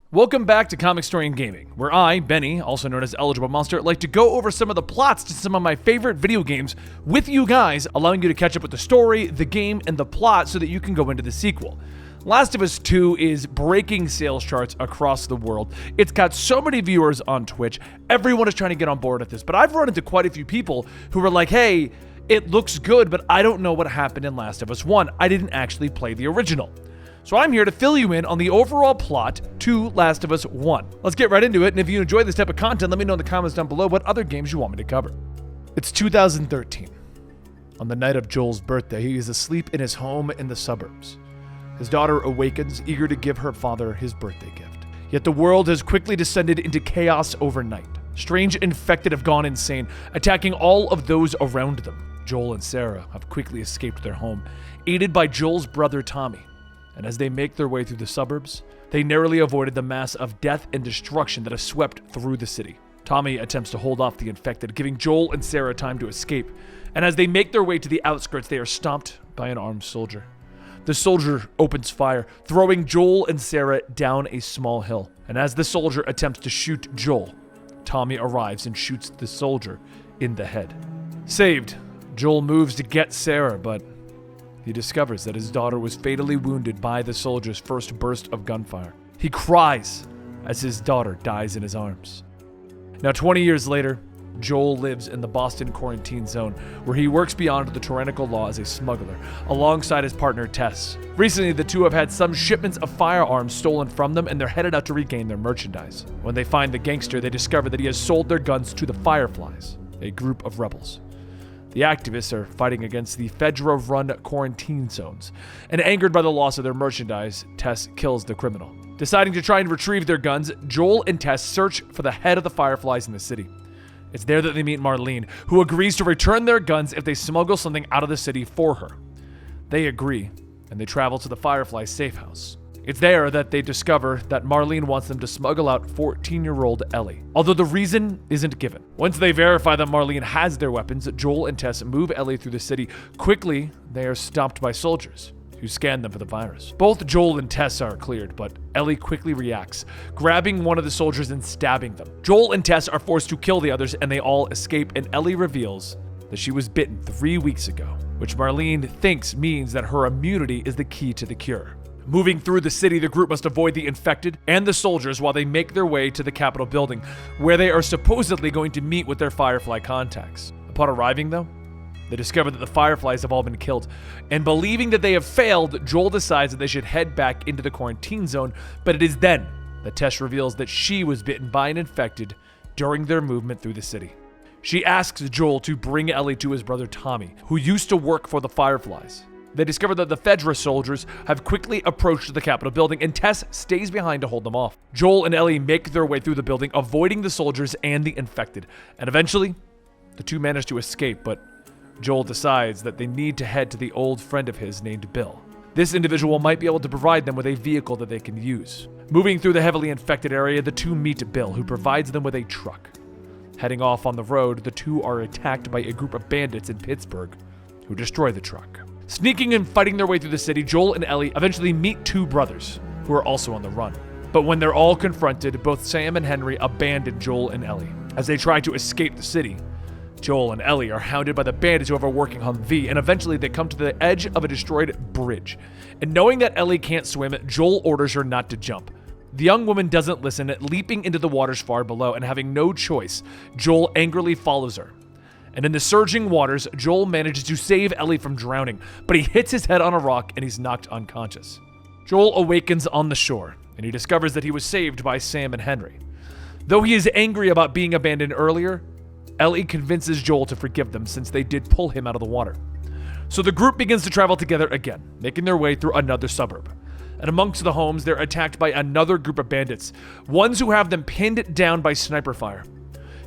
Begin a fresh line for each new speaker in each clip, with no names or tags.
Welcome back to Comicstorian Gaming, where I, Benny, also known as Eligible Monster, like to go over some of the plots to some of my favorite video games with you guys, allowing you to catch up with the story, the game, and the plot so that you can go into the sequel. Last of Us 2 is breaking sales charts across the world. It's got so many viewers on Twitch. Everyone is trying to get on board with this, but I've run into quite a few people who are like, hey, it looks good, but I don't know what happened in Last of Us 1. I didn't actually play the original. So I'm here to fill you in on the overall plot to Last of Us 1. Let's get right into it, and if you enjoy this type of content, let me know in the comments down below what other games you want me to cover. It's 2013. On the night of Joel's birthday, he is asleep in his home in the suburbs. His daughter awakens, eager to give her father his birthday gift. Yet the world has quickly descended into chaos overnight. Strange infected have gone insane, attacking all of those around them. Joel and Sarah have quickly escaped their home, aided by Joel's brother Tommy. And as they make their way through the suburbs, they narrowly avoided the mass of death and destruction that has swept through the city. Tommy attempts to hold off the infected, giving Joel and Sarah time to escape. And as they make their way to the outskirts, they are stopped by an armed soldier. The soldier opens fire, throwing Joel and Sarah down a small hill. And as the soldier attempts to shoot Joel, Tommy arrives and shoots the soldier in the head. Saved, Joel moves to get Sarah, but he discovers that his daughter was fatally wounded by the soldier's first burst of gunfire. He cries as his daughter dies in his arms. Now, 20 years later, Joel lives in the Boston quarantine zone, where he works beyond the tyrannical law as a smuggler, alongside his partner Tess. Recently, the two have had some shipments of firearms stolen from them, and they're headed out to regain their merchandise. When they find the gangster, they discover that he has sold their guns to the Fireflies, a group of rebels. The activists are fighting against the Fedra-run quarantine zones, and angered by the loss of their merchandise, Tess kills the criminal. Deciding to try and retrieve their guns, Joel and Tess search for the head of the Fireflies in the city. It's there that they meet Marlene, who agrees to return their guns if they smuggle something out of the city for her. They agree, and they travel to the Fireflies' safe house. It's there that they discover that Marlene wants them to smuggle out 14-year-old Ellie, although the reason isn't given. Once they verify that Marlene has their weapons, Joel and Tess move Ellie through the city. Quickly, they are stopped by soldiers who scan them for the virus. Both Joel and Tess are cleared, but Ellie quickly reacts, grabbing one of the soldiers and stabbing them. Joel and Tess are forced to kill the others, and they all escape, and Ellie reveals that she was bitten 3 weeks ago, which Marlene thinks means that her immunity is the key to the cure. Moving through the city, the group must avoid the infected and the soldiers while they make their way to the Capitol building, where they are supposedly going to meet with their Firefly contacts. Upon arriving, though, they discover that the Fireflies have all been killed, and believing that they have failed, Joel decides that they should head back into the quarantine zone, but it is then that Tess reveals that she was bitten by an infected during their movement through the city. She asks Joel to bring Ellie to his brother Tommy, who used to work for the Fireflies. They discover that the Fedra soldiers have quickly approached the Capitol building, and Tess stays behind to hold them off. Joel and Ellie make their way through the building, avoiding the soldiers and the infected, and eventually, the two manage to escape, but Joel decides that they need to head to the old friend of his named Bill. This individual might be able to provide them with a vehicle that they can use. Moving through the heavily infected area, the two meet Bill, who provides them with a truck. Heading off on the road, the two are attacked by a group of bandits in Pittsburgh, who destroy the truck. Sneaking and fighting their way through the city, Joel and Ellie eventually meet two brothers who are also on the run. But when they're all confronted, both Sam and Henry abandon Joel and Ellie. As they try to escape the city, Joel and Ellie are hounded by the bandits who have a working Humvee, and eventually they come to the edge of a destroyed bridge. And knowing that Ellie can't swim, Joel orders her not to jump. The young woman doesn't listen, leaping into the waters far below, and having no choice, Joel angrily follows her. And in the surging waters, Joel manages to save Ellie from drowning, but he hits his head on a rock and he's knocked unconscious. Joel awakens on the shore, and he discovers that he was saved by Sam and Henry. Though he is angry about being abandoned earlier, Ellie convinces Joel to forgive them since they did pull him out of the water. So the group begins to travel together again, making their way through another suburb. And amongst the homes, they're attacked by another group of bandits, ones who have them pinned down by sniper fire.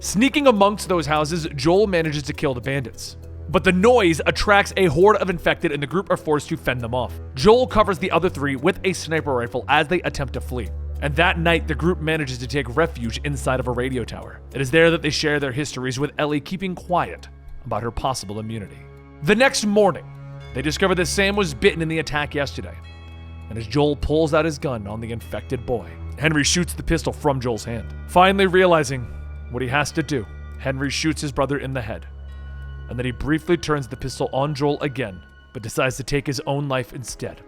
Sneaking amongst those houses, Joel manages to kill the bandits. But the noise attracts a horde of infected, and the group are forced to fend them off. Joel covers the other three with a sniper rifle as they attempt to flee. And that night, the group manages to take refuge inside of a radio tower. It is there that they share their histories, with Ellie keeping quiet about her possible immunity. The next morning, they discover that Sam was bitten in the attack yesterday. And as Joel pulls out his gun on the infected boy, Henry shoots the pistol from Joel's hand. Finally realizing what he has to do, Henry shoots his brother in the head. And then he briefly turns the pistol on Joel again, but decides to take his own life instead.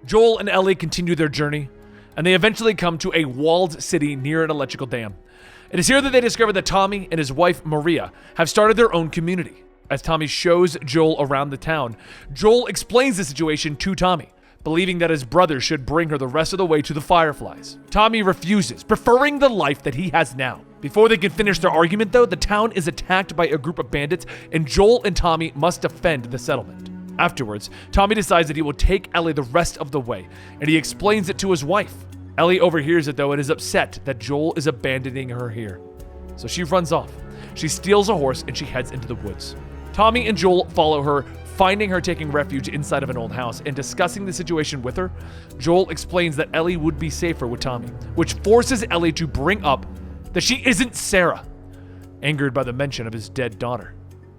Joel and Ellie continue their journey, and they eventually come to a walled city near an electrical dam. It is here that they discover that Tommy and his wife, Maria, have started their own community. As Tommy shows Joel around the town, Joel explains the situation to Tommy, believing that his brother should bring her the rest of the way to the Fireflies. Tommy refuses, preferring the life that he has now. Before they can finish their argument, though, the town is attacked by a group of bandits, and Joel and Tommy must defend the settlement. Afterwards, Tommy decides that he will take Ellie the rest of the way, and he explains it to his wife. Ellie overhears it, though, and is upset that Joel is abandoning her here. So she runs off. She steals a horse, and she heads into the woods. Tommy and Joel follow her, finding her taking refuge inside of an old house, and discussing the situation with her. Joel explains that Ellie would be safer with Tommy, which forces Ellie to bring up that she isn't Sarah. Angered by the mention of his dead daughter,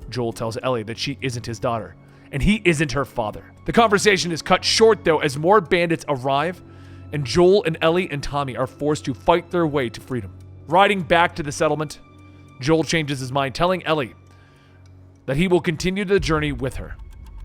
Joel tells Ellie that she isn't his daughter, and he isn't her father. The conversation is cut short, though, as more bandits arrive, and Joel and Ellie and Tommy are forced to fight their way to freedom. Riding back to the settlement, Joel changes his mind, telling Ellie that he will continue the journey with her,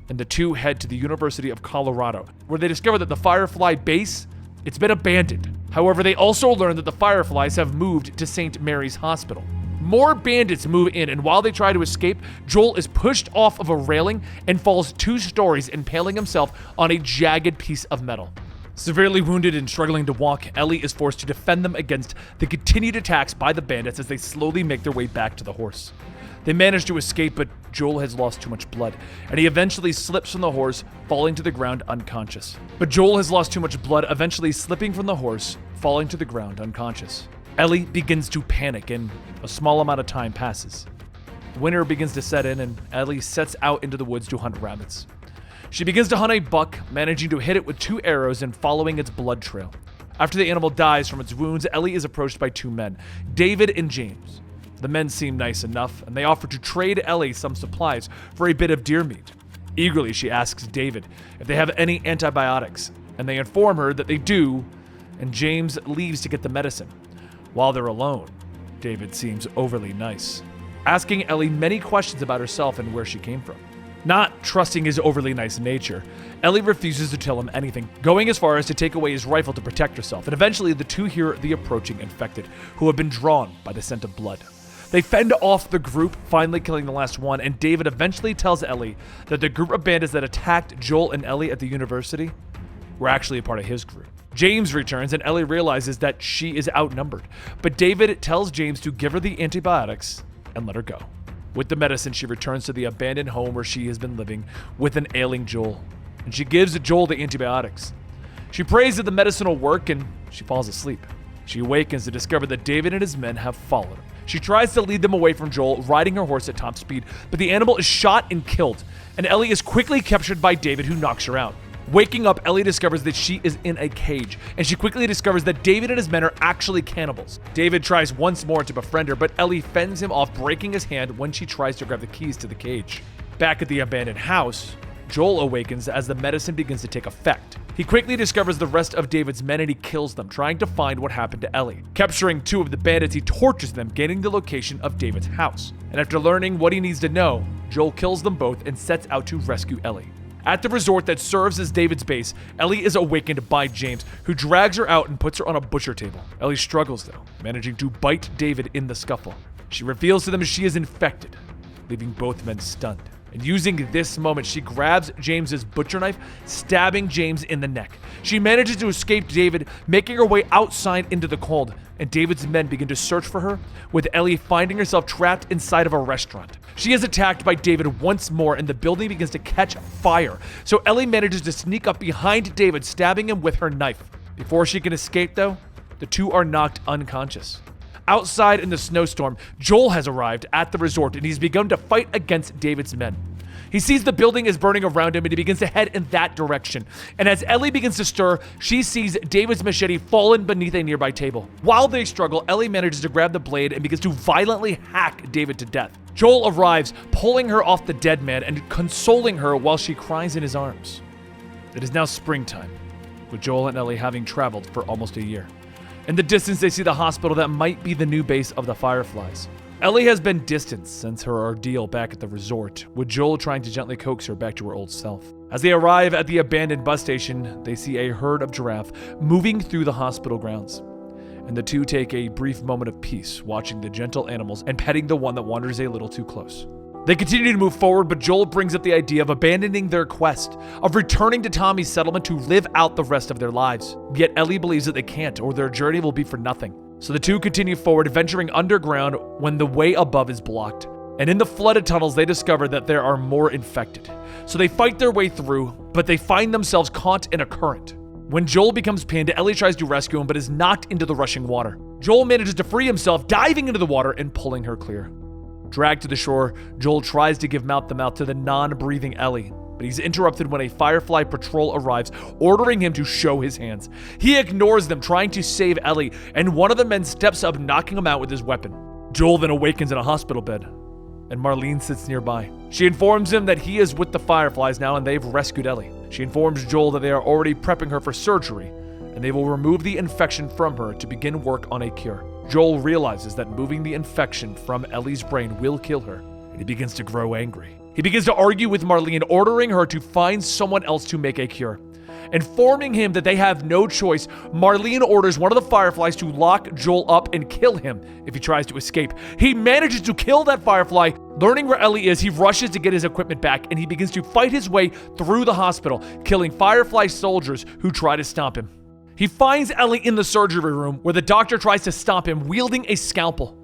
and the two head to the University of Colorado, where they discover that the Firefly base, it's been abandoned. However, they also learn that the Fireflies have moved to St. Mary's Hospital. More bandits move in, and while they try to escape, Joel is pushed off of a railing and falls 2 stories, impaling himself on a jagged piece of metal. Severely wounded and struggling to walk, Ellie is forced to defend them against the continued attacks by the bandits as they slowly make their way back to the horse. They manage to escape, but Joel has lost too much blood, and he eventually slips from the horse, falling to the ground unconscious. But Joel has lost too much blood, eventually slipping from the horse, falling to the ground unconscious. Ellie begins to panic, and a small amount of time passes. Winter begins to set in, and Ellie sets out into the woods to hunt rabbits. She begins to hunt a buck, managing to hit it with 2 arrows and following its blood trail. After the animal dies from its wounds, Ellie is approached by 2 men, David and James. The men seem nice enough, and they offer to trade Ellie some supplies for a bit of deer meat. Eagerly, she asks David if they have any antibiotics, and they inform her that they do, and James leaves to get the medicine. While they're alone, David seems overly nice, asking Ellie many questions about herself and where she came from. Not trusting his overly nice nature, Ellie refuses to tell him anything, going as far as to take away his rifle to protect herself, and eventually the 2 hear the approaching infected, who have been drawn by the scent of blood. They fend off the group, finally killing the last one, and David eventually tells Ellie that the group of bandits that attacked Joel and Ellie at the university were actually a part of his group. James returns, and Ellie realizes that she is outnumbered, but David tells James to give her the antibiotics and let her go. With the medicine, she returns to the abandoned home where she has been living with an ailing Joel, and she gives Joel the antibiotics. She prays that the medicine will work, and she falls asleep. She awakens to discover that David and his men have followed her. She tries to lead them away from Joel, riding her horse at top speed, but the animal is shot and killed, and Ellie is quickly captured by David, who knocks her out. Waking up, Ellie discovers that she is in a cage, and she quickly discovers that David and his men are actually cannibals. David tries once more to befriend her, but Ellie fends him off, breaking his hand when she tries to grab the keys to the cage. Back at the abandoned house, Joel awakens as the medicine begins to take effect. He quickly discovers the rest of David's men and he kills them, trying to find what happened to Ellie. Capturing 2 of the bandits, he tortures them, gaining the location of David's house. And after learning what he needs to know, Joel kills them both and sets out to rescue Ellie. At the resort that serves as David's base, Ellie is awakened by James, who drags her out and puts her on a butcher table. Ellie struggles, though, managing to bite David in the scuffle. She reveals to them she is infected, leaving both men stunned. And using this moment, she grabs James's butcher knife, stabbing James in the neck. She manages to escape David, making her way outside into the cold, and David's men begin to search for her, with Ellie finding herself trapped inside of a restaurant. She is attacked by David once more, and the building begins to catch fire. So Ellie manages to sneak up behind David, stabbing him with her knife. Before she can escape, though, the 2 are knocked unconscious. Outside in the snowstorm, Joel has arrived at the resort, and he's begun to fight against David's men. He sees the building is burning around him, and he begins to head in that direction. And as Ellie begins to stir, she sees David's machete fallen beneath a nearby table. While they struggle, Ellie manages to grab the blade and begins to violently hack David to death. Joel arrives, pulling her off the dead man and consoling her while she cries in his arms. It is now springtime, with Joel and Ellie having traveled for almost a year. In the distance, they see the hospital that might be the new base of the Fireflies. Ellie has been distanced since her ordeal back at the resort, with Joel trying to gently coax her back to her old self. As they arrive at the abandoned bus station, they see a herd of giraffe moving through the hospital grounds. And the two take a brief moment of peace, watching the gentle animals and petting the one that wanders a little too close. They continue to move forward, but Joel brings up the idea of abandoning their quest, of returning to Tommy's settlement to live out the rest of their lives. Yet Ellie believes that they can't, or their journey will be for nothing. So the two continue forward, venturing underground when the way above is blocked. And in the flooded tunnels, they discover that there are more infected. So they fight their way through, but they find themselves caught in a current. When Joel becomes pinned, Ellie tries to rescue him, but is knocked into the rushing water. Joel manages to free himself, diving into the water and pulling her clear. Dragged to the shore, Joel tries to give mouth-to-mouth to the non-breathing Ellie, but he's interrupted when a Firefly patrol arrives, ordering him to show his hands. He ignores them, trying to save Ellie, and one of the men steps up, knocking him out with his weapon. Joel then awakens in a hospital bed, and Marlene sits nearby. She informs him that he is with the Fireflies now and they've rescued Ellie. She informs Joel that they are already prepping her for surgery, and they will remove the infection from her to begin work on a cure. Joel realizes that moving the infection from Ellie's brain will kill her, and he begins to grow angry. He begins to argue with Marlene, ordering her to find someone else to make a cure. Informing him that they have no choice, Marlene orders one of the Fireflies to lock Joel up and kill him if he tries to escape. He manages to kill that Firefly. Learning where Ellie is, he rushes to get his equipment back, and he begins to fight his way through the hospital, killing Firefly soldiers who try to stop him. He finds Ellie in the surgery room where the doctor tries to stop him, wielding a scalpel.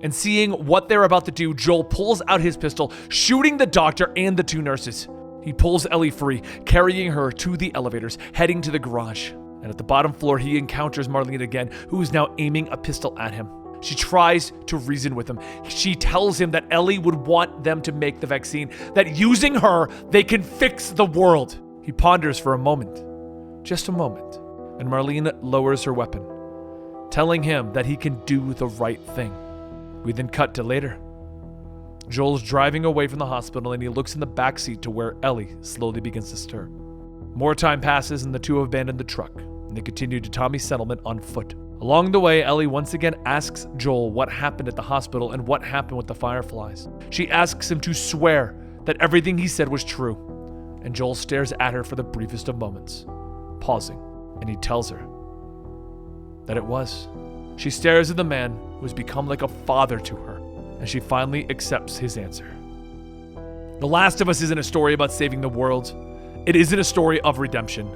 And seeing what they're about to do, Joel pulls out his pistol, shooting the doctor and the two nurses. He pulls Ellie free, carrying her to the elevators, heading to the garage. And at the bottom floor, he encounters Marlene again, who is now aiming a pistol at him. She tries to reason with him. She tells him that Ellie would want them to make the vaccine, that using her, they can fix the world. He ponders for a moment, just a moment, and Marlene lowers her weapon, telling him that he can do the right thing. We then cut to later. Joel's driving away from the hospital, and he looks in the backseat to where Ellie slowly begins to stir. More time passes, and the two abandon the truck, and they continue to Tommy's settlement on foot. Along the way, Ellie once again asks Joel what happened at the hospital and what happened with the Fireflies. She asks him to swear that everything he said was true, and Joel stares at her for the briefest of moments, pausing, and he tells her that it was. She stares at the man who has become like a father to her, and she finally accepts his answer. The Last of Us isn't a story about saving the world. It isn't a story of redemption,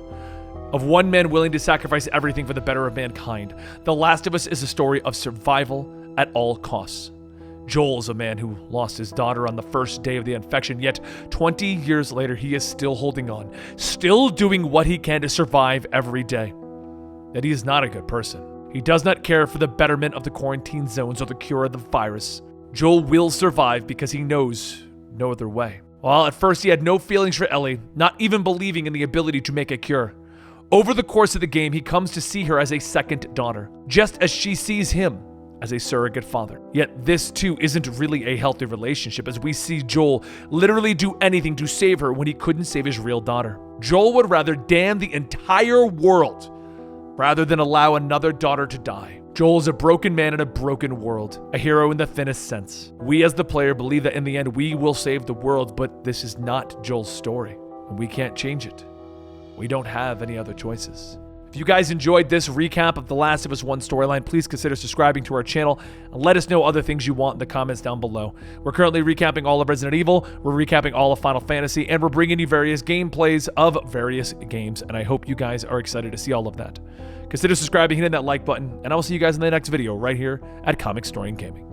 of one man willing to sacrifice everything for the better of mankind. The Last of Us is a story of survival at all costs. Joel is a man who lost his daughter on the first day of the infection, yet 20 years later, he is still holding on, still doing what he can to survive every day. Yet he is not a good person. He does not care for the betterment of the quarantine zones or the cure of the virus. Joel will survive because he knows no other way. While at first he had no feelings for Ellie, not even believing in the ability to make a cure, over the course of the game, he comes to see her as a second daughter, just as she sees him as a surrogate father. Yet this too isn't really a healthy relationship, as we see Joel literally do anything to save her when he couldn't save his real daughter. Joel would rather damn the entire world rather than allow another daughter to die. Joel is a broken man in a broken world, a hero in the thinnest sense. We as the player believe that in the end we will save the world, but this is not Joel's story, and we can't change it. We don't have any other choices. If you guys enjoyed this recap of The Last of Us 1 storyline, please consider subscribing to our channel and let us know other things you want in the comments down below. We're currently recapping all of Resident Evil, we're recapping all of Final Fantasy, and we're bringing you various gameplays of various games, and I hope you guys are excited to see all of that. Consider subscribing, hitting that like button, and I will see you guys in the next video right here at Comicstorian Gaming.